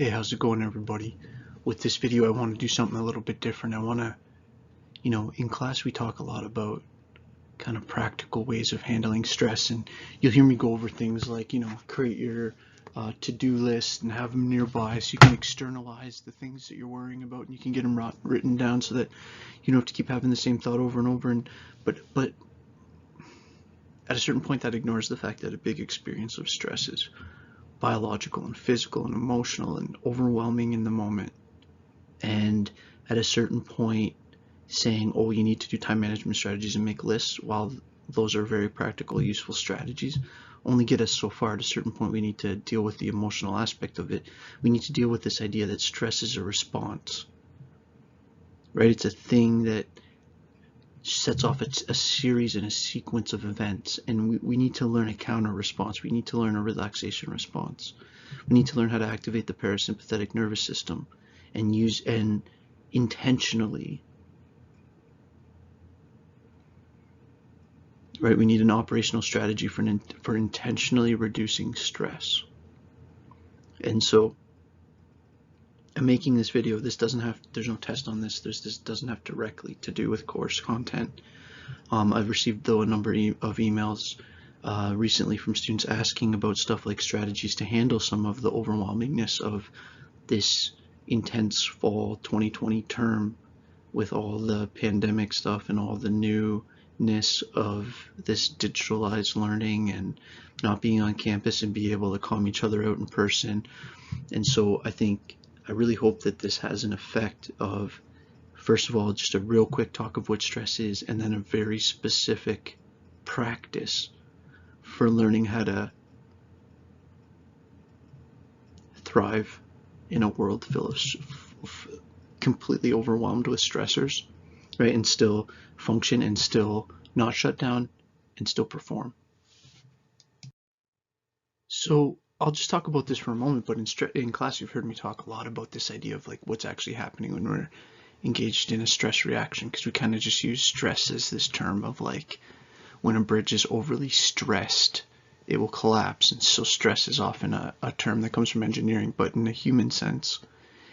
Hey, how's it going, everybody? With this video, I want to do something a little bit different. I want to, in class we talk a lot about kind of practical ways of handling stress, and you'll hear me go over things like, create your to-do list and have them nearby so you can externalize the things that you're worrying about, and you can get them written down so that you don't have to keep having the same thought over and over. But at a certain point, that ignores the fact that a big experience of stress is biological and physical and emotional and overwhelming in the moment. And at a certain point, saying, oh, you need to do time management strategies and make lists, while those are very practical, useful strategies, only get us so far. At a certain point, we need to deal with the emotional aspect of it. We need to deal with this idea that stress is a response, right? It's a thing that sets off a series and a sequence of events, and we need to learn a counter response. We need to learn a relaxation response. We need to learn how to activate the parasympathetic nervous system and use and intentionally, right? We need an operational strategy for intentionally reducing stress. And so I'm making this video. This doesn't have, there's no test on this. This doesn't have directly to do with course content. I've received though a number of emails recently from students asking about stuff like strategies to handle some of the overwhelmingness of this intense fall 2020 term with all the pandemic stuff and all the newness of this digitalized learning and not being on campus and be able to calm each other out in person. And so I really hope that this has an effect of, first of all, just a real quick talk of what stress is, and then a very specific practice for learning how to thrive in a world full of completely overwhelmed with stressors, right? And still function and still not shut down and still perform. So I'll just talk about this for a moment, but in class you've heard me talk a lot about this idea of like what's actually happening when we're engaged in a stress reaction, because we kind of just use stress as this term of like when a bridge is overly stressed, it will collapse. And so stress is often a term that comes from engineering, but in a human sense,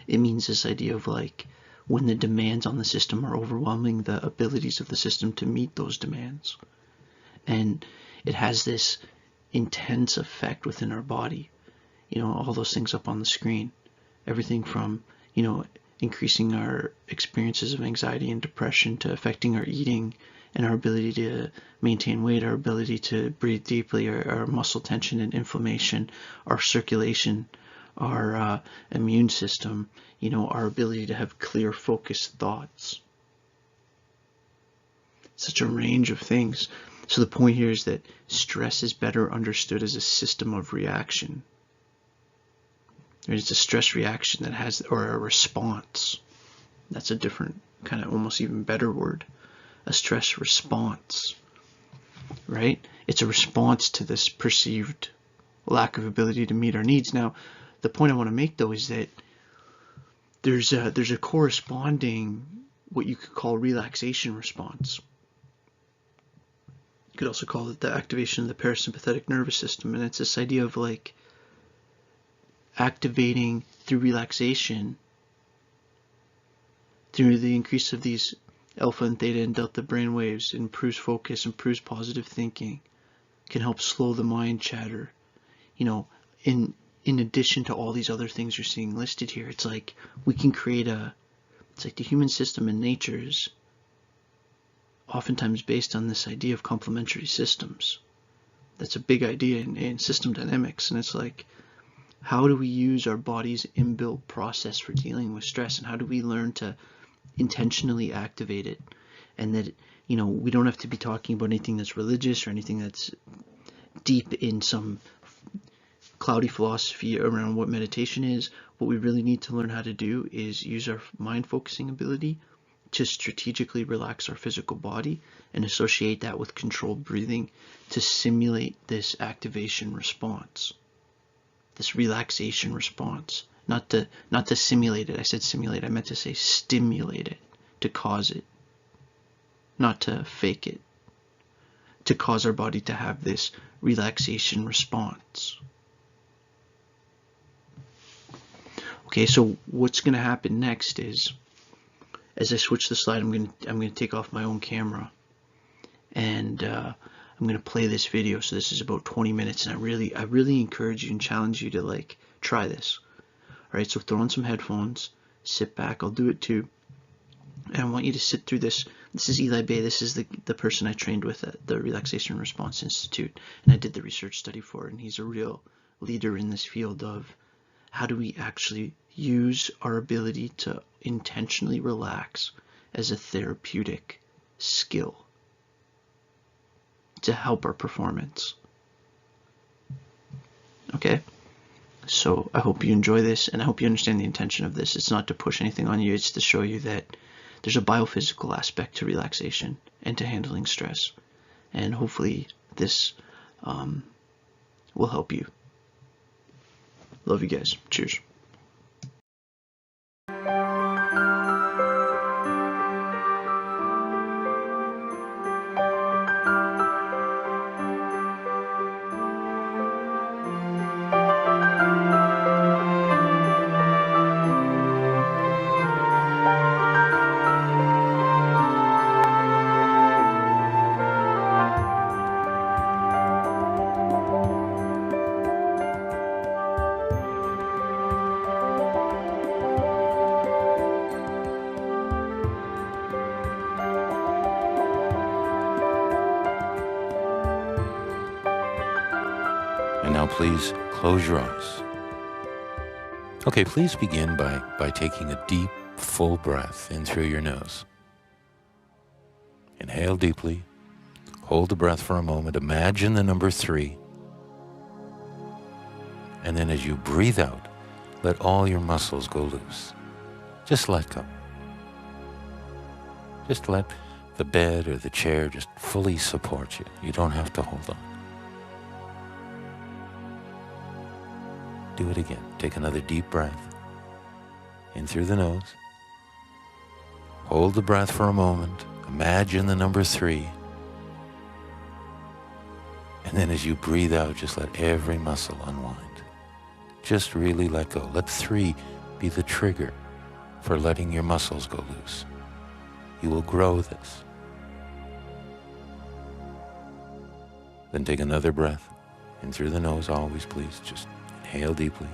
it means this idea of like when the demands on the system are overwhelming the abilities of the system to meet those demands. And it has this intense effect within our body. All those things up on the screen, everything from, increasing our experiences of anxiety and depression to affecting our eating and our ability to maintain weight, our ability to breathe deeply, our muscle tension and inflammation, our circulation, our immune system, our ability to have clear, focused thoughts. Such a range of things. So the point here is that stress is better understood as a system of reaction. It's a stress reaction that has, or a response. That's a different, kind of almost even better word. A stress response, right? It's a response to this perceived lack of ability to meet our needs. Now, the point I want to make though is that there's a corresponding, what you could call relaxation response. You could also call it the activation of the parasympathetic nervous system, and it's this idea of like activating through relaxation, through the increase of these alpha and theta and delta brain waves, improves focus, improves positive thinking, can help slow the mind chatter. In addition to all these other things you're seeing listed here, it's like we can create it's like the human system in nature is oftentimes based on this idea of complementary systems. That's a big idea in system dynamics, and it's like, how do we use our body's inbuilt process for dealing with stress, and how do we learn to intentionally activate it? And that, we don't have to be talking about anything that's religious or anything that's deep in some cloudy philosophy around what meditation is. What we really need to learn how to do is use our mind focusing ability to strategically relax our physical body and associate that with controlled breathing to simulate this activation response, this relaxation response. Not to simulate it. I said simulate. I meant to say stimulate it, to cause it, not to fake it, to cause our body to have this relaxation response. Okay, so what's going to happen next is, as I switch the slide, I'm going to take off my own camera, and I'm going to play this video. So this is about 20 minutes, and I really encourage you and challenge you to like try this. All right, so throw on some headphones, sit back. I'll do it too. And I want you to sit through this. This is Eli Bay. This is the person I trained with at the Relaxation Response Institute, and I did the research study for it. And he's a real leader in this field of how do we actually use our ability to intentionally relax as a therapeutic skill to help our performance. Okay? So I hope you enjoy this, and I hope you understand the intention of this. It's not to push anything on you, it's to show you that there's a biophysical aspect to relaxation and to handling stress. And hopefully this will help you. Love you guys. Cheers. And now please close your eyes. Okay, please begin by taking a deep, full breath in through your nose. Inhale deeply. Hold the breath for a moment. Imagine the number 3. And then as you breathe out, let all your muscles go loose. Just let go. Just let the bed or the chair just fully support you. You don't have to hold on. Do it again. Take another deep breath in through the nose. Hold the breath for a moment. Imagine the number 3. And then as you breathe out, just let every muscle unwind. Just really let go. Let 3 be the trigger for letting your muscles go loose. You will grow this. Then take another breath in through the nose always, please. Just inhale deeply.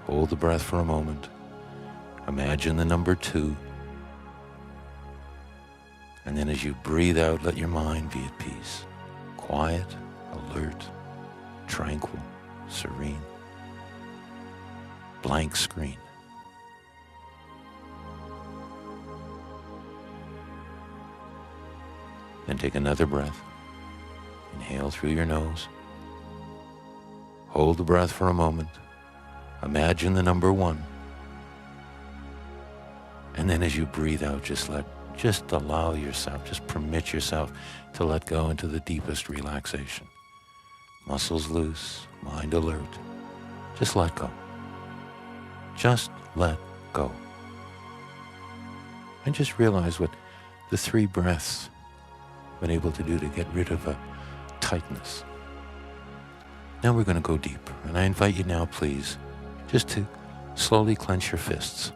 Hold the breath for a moment. Imagine the number 2. And then as you breathe out, let your mind be at peace. Quiet, alert, tranquil, serene. Blank screen. Then take another breath. Inhale through your nose. Hold the breath for a moment. Imagine the number 1. And then as you breathe out, just allow yourself, just permit yourself to let go into the deepest relaxation. Muscles loose, mind alert. Just let go. Just let go. And just realize what the 3 breaths have been able to do to get rid of a tightness. Now we're going to go deeper, and I invite you now, please, just to slowly clench your fists.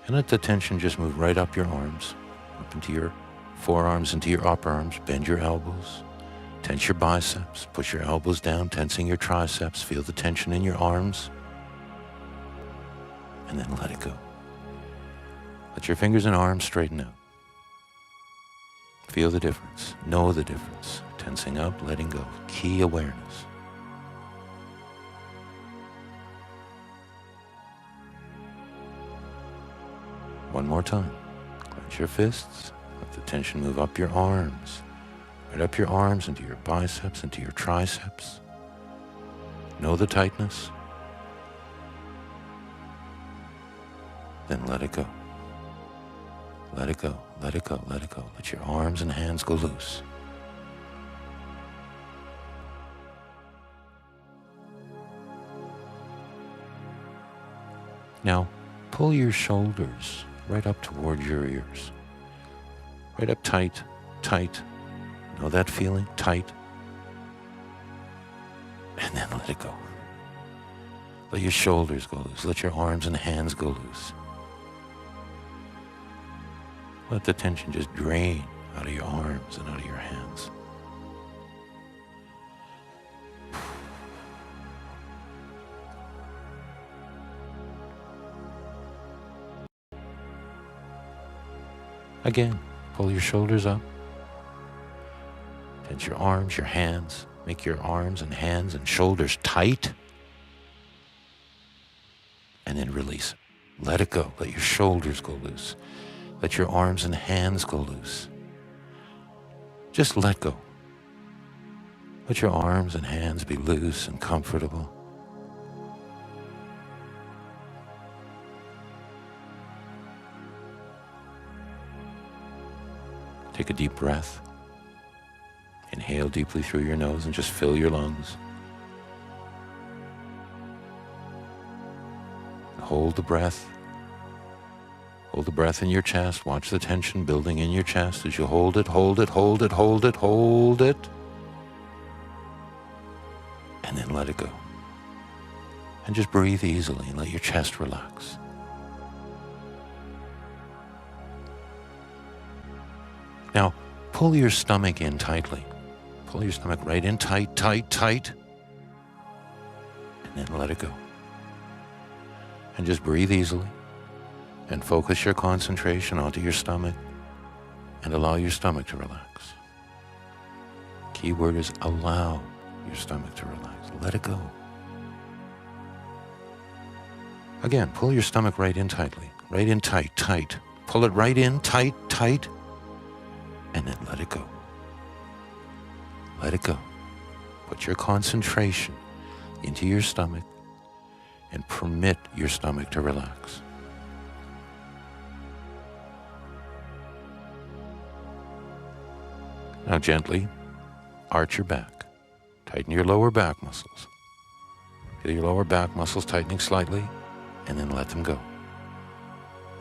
And let the tension just move right up your arms, up into your forearms, into your upper arms. Bend your elbows, tense your biceps, push your elbows down, tensing your triceps. Feel the tension in your arms, and then let it go. Let your fingers and arms straighten out. Feel the difference. Know the difference. Tensing up, letting go. Key awareness. One more time. Clench your fists. Let the tension move up your arms. Right up your arms, into your biceps, into your triceps. Know the tightness. Then let it go. Let it go. Let it go. Let it go. Let your arms and hands go loose. Now, pull your shoulders right up toward your ears. Right up tight, tight. Know that feeling? Tight. And then let it go. Let your shoulders go loose. Let your arms and hands go loose. Let the tension just drain out of your arms and out of your hands. Again, pull your shoulders up. Tense your arms, your hands. Make your arms and hands and shoulders tight. And then release it. Let it go. Let your shoulders go loose. Let your arms and hands go loose. Just let go. Let your arms and hands be loose and comfortable. Take a deep breath. Inhale deeply through your nose and just fill your lungs. Hold the breath. Hold the breath in your chest. Watch the tension building in your chest as you hold it, hold it, hold it, hold it, hold it. And then let it go. And just breathe easily and let your chest relax. Now, pull your stomach in tightly. Pull your stomach right in tight, tight, tight. And then let it go. And just breathe easily. And focus your concentration onto your stomach. And allow your stomach to relax. Key word is allow your stomach to relax. Let it go. Again, pull your stomach right in tightly. Right in tight, tight. Pull it right in tight, tight. And then let it go. Let it go. Put your concentration into your stomach and permit your stomach to relax. Now gently arch your back. Tighten your lower back muscles. Feel your lower back muscles tightening slightly and then let them go.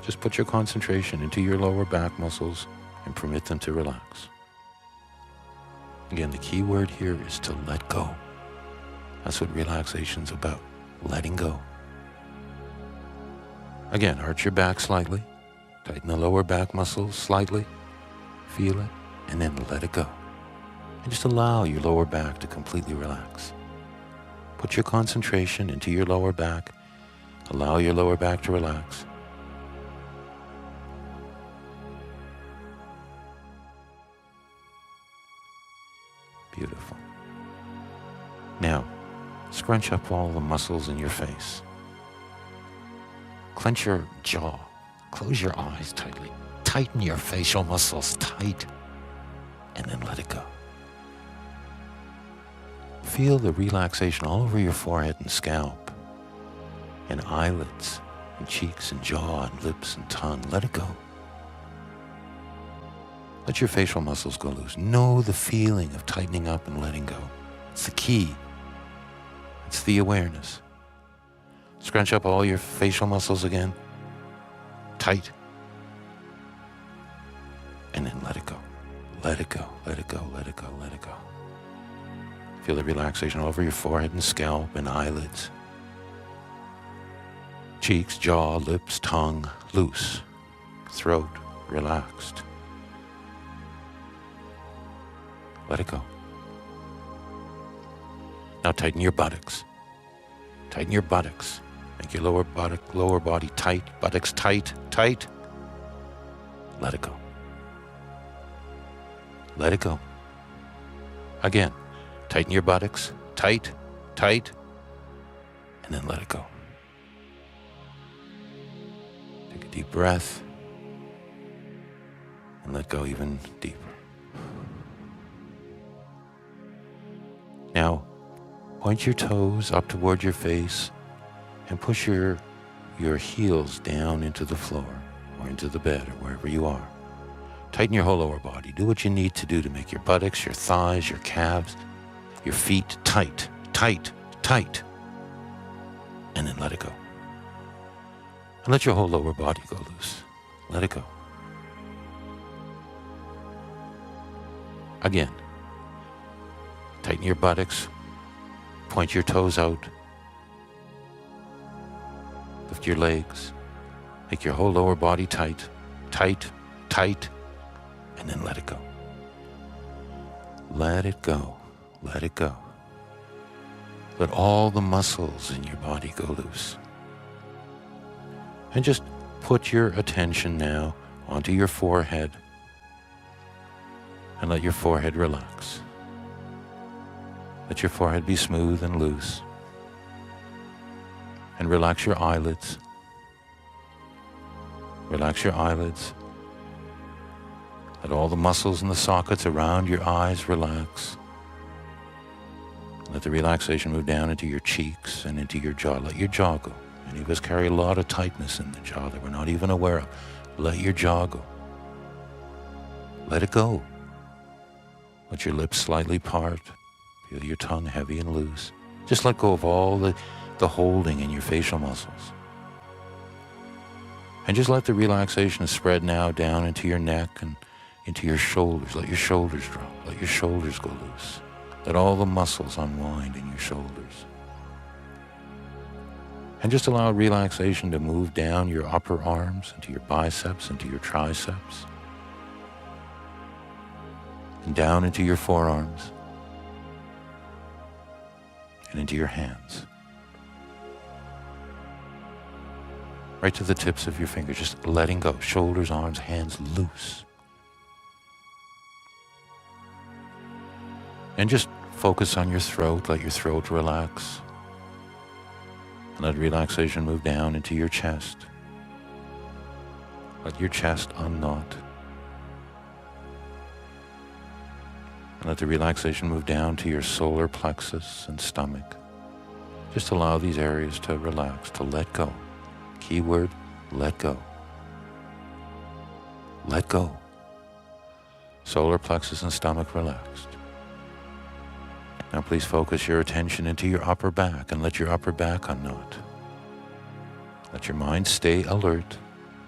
Just put your concentration into your lower back muscles and permit them to relax. Again, the key word here is to let go. That's what relaxation's about, letting go. Again, arch your back slightly, tighten the lower back muscles slightly, feel it, and then let it go. And just allow your lower back to completely relax. Put your concentration into your lower back, allow your lower back to relax. Beautiful. Now, scrunch up all the muscles in your face. Clench your jaw. Close your eyes tightly. Tighten your facial muscles tight. And then let it go. Feel the relaxation all over your forehead and scalp. And eyelids, and cheeks, and jaw, and lips, and tongue. Let it go. Let your facial muscles go loose. Know the feeling of tightening up and letting go. It's the key. It's the awareness. Scrunch up all your facial muscles again. Tight. And then let it go. Let it go. Let it go. Let it go. Let it go. Feel the relaxation all over your forehead and scalp and eyelids. Cheeks, jaw, lips, tongue, loose. Throat, relaxed. Let it go. Now tighten your buttocks. Tighten your buttocks. Make your lower body tight. Buttocks tight, tight. Let it go. Let it go. Again, tighten your buttocks. Tight, tight. And then let it go. Take a deep breath. And let go even deeper. Now, point your toes up toward your face and push your heels down into the floor or into the bed or wherever you are. Tighten your whole lower body. Do what you need to do to make your buttocks, your thighs, your calves, your feet tight, tight, tight. And then let it go. And let your whole lower body go loose. Let it go. Again. Tighten your buttocks, point your toes out, Lift your legs. Make your whole lower body tight, tight, tight, and then let it go. Let it go. Let it go. Let all the muscles in your body go loose. And just put your attention now onto your forehead and let your forehead relax. Let your forehead be smooth and loose. And relax your eyelids. Relax your eyelids. Let all the muscles in the sockets around your eyes relax. Let the relaxation move down into your cheeks and into your jaw. Let your jaw go. Many of us carry a lot of tightness in the jaw that we're not even aware of. Let your jaw go. Let it go. Let your lips slightly part. Feel your tongue heavy and loose. Just let go of all the holding in your facial muscles. And just let the relaxation spread now down into your neck and into your shoulders. Let your shoulders drop. Let your shoulders go loose. Let all the muscles unwind in your shoulders. And just allow relaxation to move down your upper arms, into your biceps, into your triceps, and down into your forearms, and into your hands. Right to the tips of your fingers, just letting go. Shoulders, arms, hands loose. And just focus on your throat. Let your throat relax. And let relaxation move down into your chest. Let your chest unknot. And let the relaxation move down to your solar plexus and stomach. Just allow these areas to relax, to let go. Keyword, let go. Let go. Solar plexus and stomach relaxed. Now please focus your attention into your upper back and let your upper back unknot. Let your mind stay alert.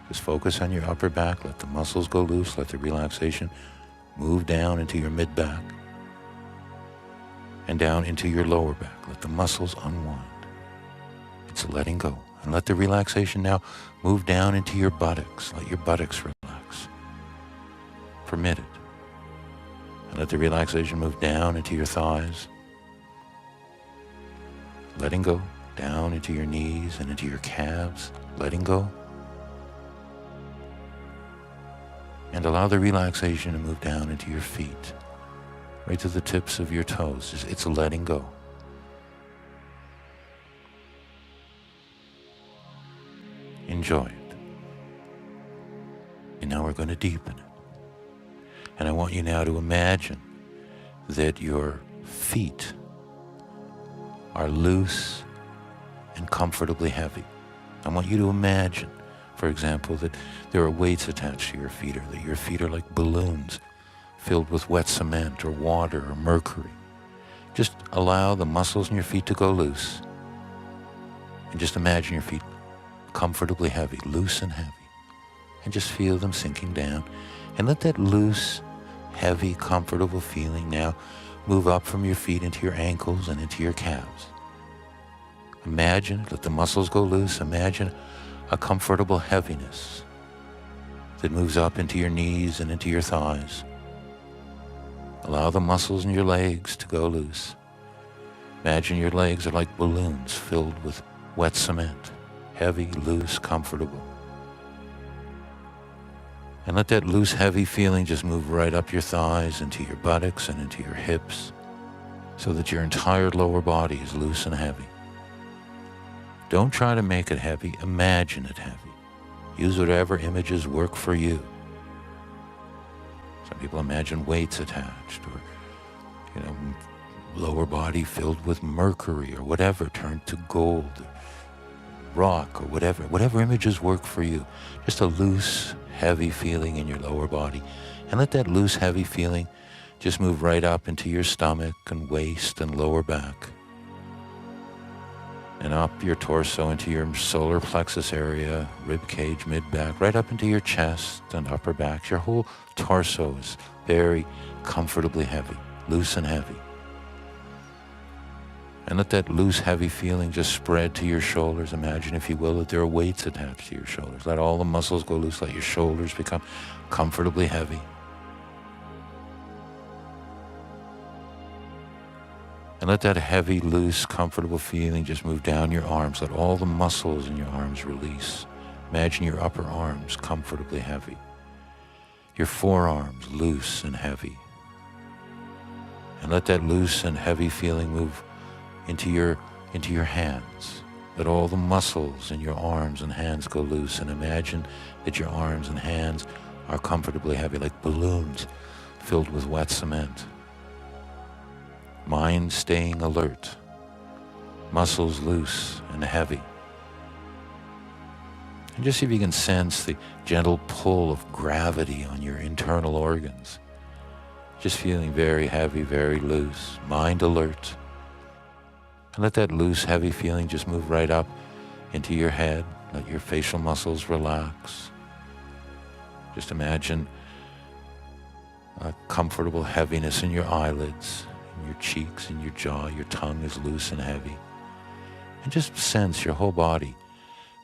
Just focus on your upper back. Let the muscles go loose. Let the relaxation move down into your mid-back and down into your lower back. Let the muscles unwind. It's letting go. And let the relaxation now move down into your buttocks. Let your buttocks relax. Permit it. And let the relaxation move down into your thighs. Letting go down into your knees and into your calves. Letting go. And allow the relaxation to move down into your feet. Right to the tips of your toes. It's letting go. Enjoy it. And now we're going to deepen it. And I want you now to imagine that your feet are loose and comfortably heavy. I want you to imagine, for example, that there are weights attached to your feet, or that your feet are like balloons filled with wet cement or water or mercury. Just allow the muscles in your feet to go loose. And just imagine your feet comfortably heavy, loose and heavy. And just feel them sinking down. And let that loose, heavy, comfortable feeling now move up from your feet into your ankles and into your calves. Imagine, let the muscles go loose. Imagine a comfortable heaviness that moves up into your knees and into your thighs. Allow the muscles in your legs to go loose. Imagine your legs are like balloons filled with wet cement. Heavy, loose, comfortable. And let that loose, heavy feeling just move right up your thighs, into your buttocks and into your hips, so that your entire lower body is loose and heavy. Don't try to make it heavy. Imagine it heavy. Use whatever images work for you. Some people imagine weights attached, or, lower body filled with mercury or whatever, turned to gold, or rock, or whatever images work for you. Just a loose, heavy feeling in your lower body. And let that loose, heavy feeling just move right up into your stomach and waist and lower back. And up your torso into your solar plexus area, rib cage, mid-back, right up into your chest and upper back. Your whole torso is very comfortably heavy, loose and heavy. And let that loose, heavy feeling just spread to your shoulders. Imagine, if you will, that there are weights attached to your shoulders. Let all the muscles go loose. Let your shoulders become comfortably heavy. And let that heavy, loose, comfortable feeling just move down your arms. Let all the muscles in your arms release. Imagine your upper arms comfortably heavy. Your forearms loose and heavy. And let that loose and heavy feeling move into your hands. Let all the muscles in your arms and hands go loose, and imagine that your arms and hands are comfortably heavy, like balloons filled with wet cement. Mind staying alert, muscles loose and heavy. And just see if you can sense the gentle pull of gravity on your internal organs. Just feeling very heavy, very loose, mind alert. And let that loose, heavy feeling just move right up into your head. Let your facial muscles relax. Just imagine a comfortable heaviness in your eyelids, in your cheeks, in your jaw. Your tongue is loose and heavy. And just sense your whole body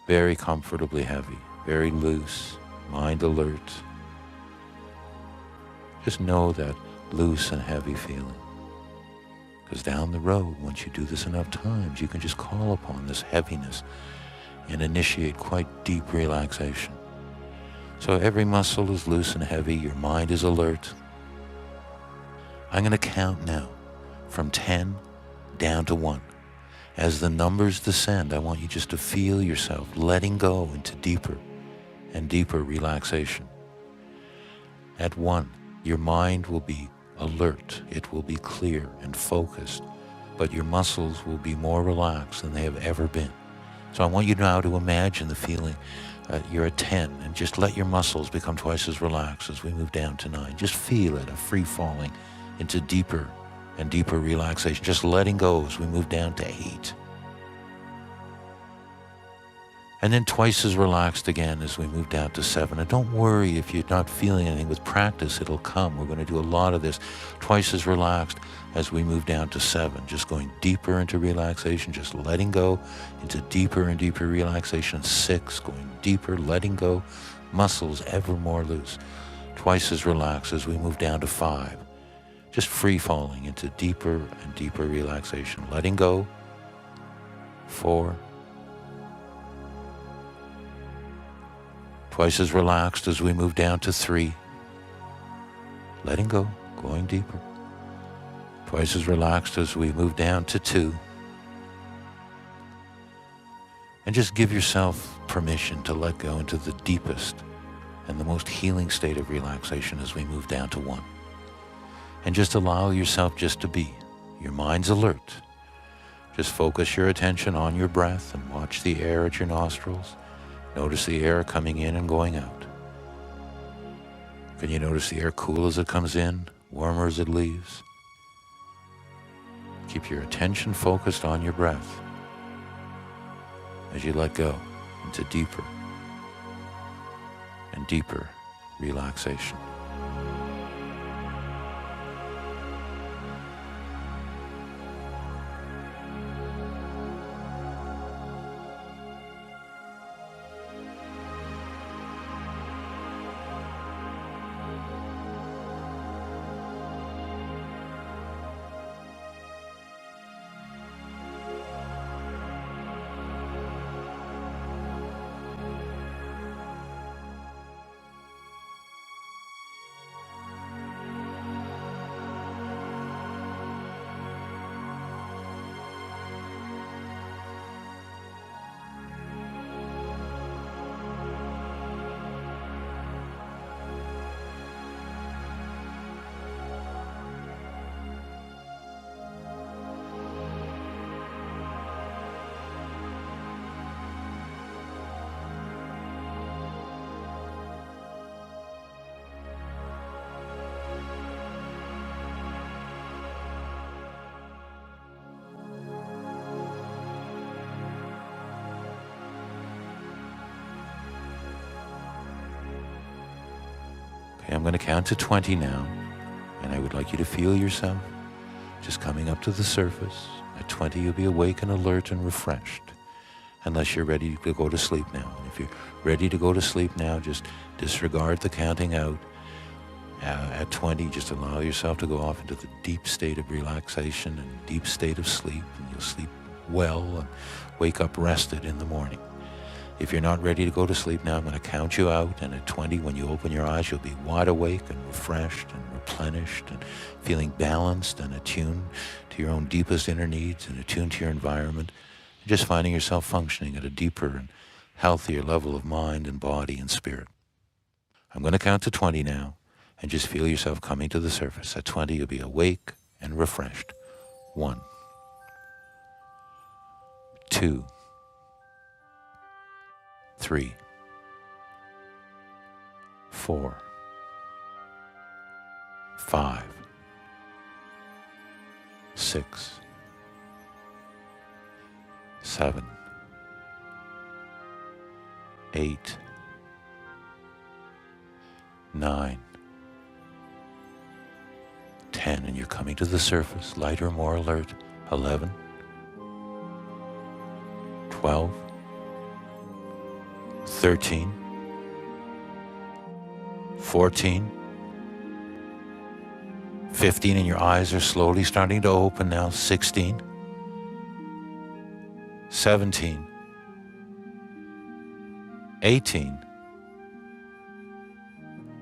very comfortably heavy, very loose, mind alert. Just know that loose and heavy feeling. Because down the road, once you do this enough times, you can just call upon this heaviness and initiate quite deep relaxation. So every muscle is loose and heavy, your mind is alert. I'm going to count now from 10 down to 1. As the numbers descend, I want you just to feel yourself letting go into deeper and deeper relaxation. At 1, your mind will be alert, it will be clear and focused, but your muscles will be more relaxed than they have ever been. So I want you now to imagine the feeling you're at 10, and just let your muscles become twice as relaxed as we move down to 9. Just feel it, a free falling into deeper and deeper relaxation, just letting go as we move down to 8. And then twice as relaxed again as we move down to 7. And don't worry if you're not feeling anything. With practice, it'll come. We're going to do a lot of this. Twice as relaxed as we move down to 7. Just going deeper into relaxation, just letting go into deeper and deeper relaxation. 6, going deeper, letting go, muscles ever more loose. Twice as relaxed as we move down to 5. Just free falling into deeper and deeper relaxation. Letting go. 4. Twice as relaxed as we move down to 3. Letting go, going deeper. Twice as relaxed as we move down to 2. And just give yourself permission to let go into the deepest and the most healing state of relaxation as we move down to 1. And just allow yourself just to be. Your mind's alert. Just focus your attention on your breath and watch the air at your nostrils. Notice the air coming in and going out. Can you notice the air cool as it comes in, warmer as it leaves? Keep your attention focused on your breath as you let go into deeper and deeper relaxation. Okay, I'm going to count to 20 now, and I would like you to feel yourself just coming up to the surface, At 20, you'll be awake and alert and refreshed, unless you're ready to go to sleep now. And if you're ready to go to sleep now, just disregard the counting out. At 20, just allow yourself to go off into the deep state of relaxation and deep state of sleep, and you'll sleep well and wake up rested in the morning. If you're not ready to go to sleep now, I'm going to count you out, and at 20, when you open your eyes, you'll be wide awake and refreshed and replenished and feeling balanced and attuned to your own deepest inner needs and attuned to your environment, and just finding yourself functioning at a deeper and healthier level of mind and body and spirit. I'm going to count to 20 now, and just feel yourself coming to the surface. At 20, you'll be awake and refreshed. 1, 2, 3, 4, 5, 6, 7, 8, 9, 10, and you're coming to the surface, lighter, more alert. 11, 12, 13, 14, 15, and your eyes are slowly starting to open now. 16, 17, 18,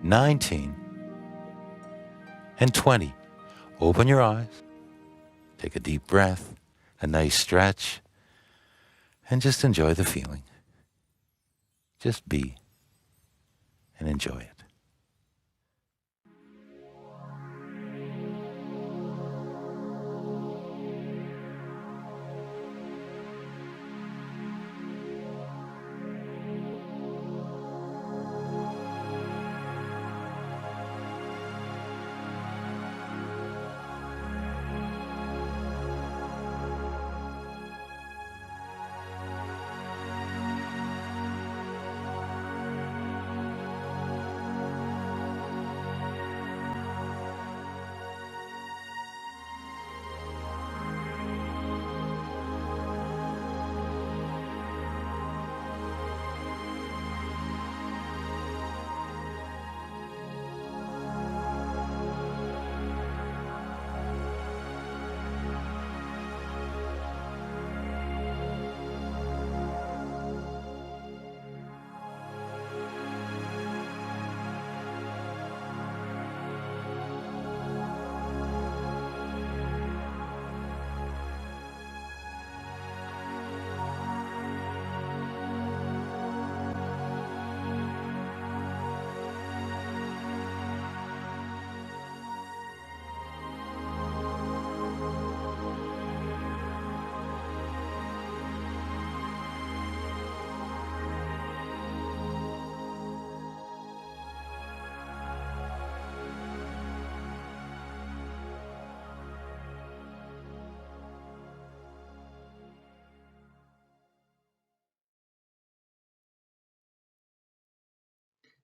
19, and 20. Open your eyes, take a deep breath, a nice stretch, and just enjoy the feeling. Just be and enjoy it.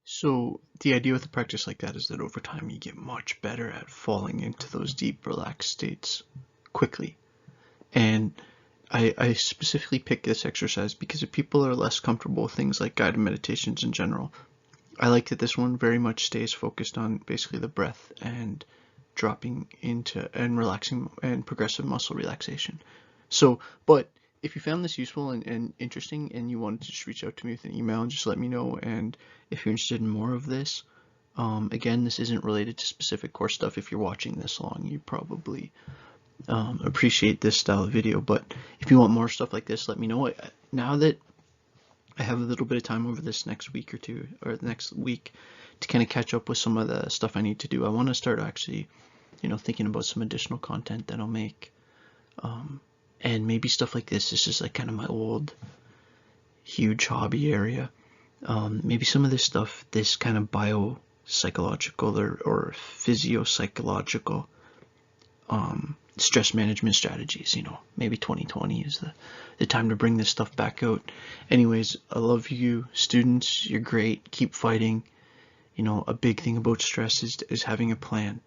So the idea with a practice like that is that over time you get much better at falling into those deep relaxed states quickly. And I specifically pick this exercise because if people are less comfortable with things like guided meditations in general, I like that this one very much stays focused on basically the breath and dropping into and relaxing and progressive muscle relaxation. So, but if you found this useful and interesting and you wanted to just reach out to me with an email and just let me know, and if you're interested in more of this, again, this isn't related to specific course stuff. If you're watching this long, you probably appreciate this style of video, but if you want more stuff like this, let me know. Now that I have a little bit of time over this next week or two, or the next week, to kind of catch up with some of the stuff I need to do, I want to start actually, thinking about some additional content that I'll make. And maybe stuff like this is just like kind of my old huge hobby area. Maybe some of this stuff, this kind of biopsychological or physiopsychological stress management strategies, maybe 2020 is the time to bring this stuff back out. Anyways, I love you students. You're great. Keep fighting. A big thing about stress is having a plan,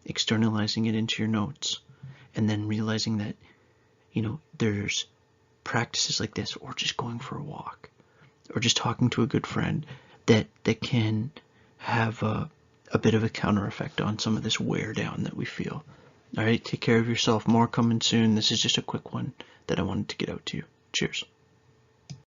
externalizing it into your notes, and then realizing that there's practices like this, or just going for a walk, or just talking to a good friend that can have a bit of a counter effect on some of this wear down that we feel. All right, take care of yourself. More coming soon. This is just a quick one that I wanted to get out to you. Cheers.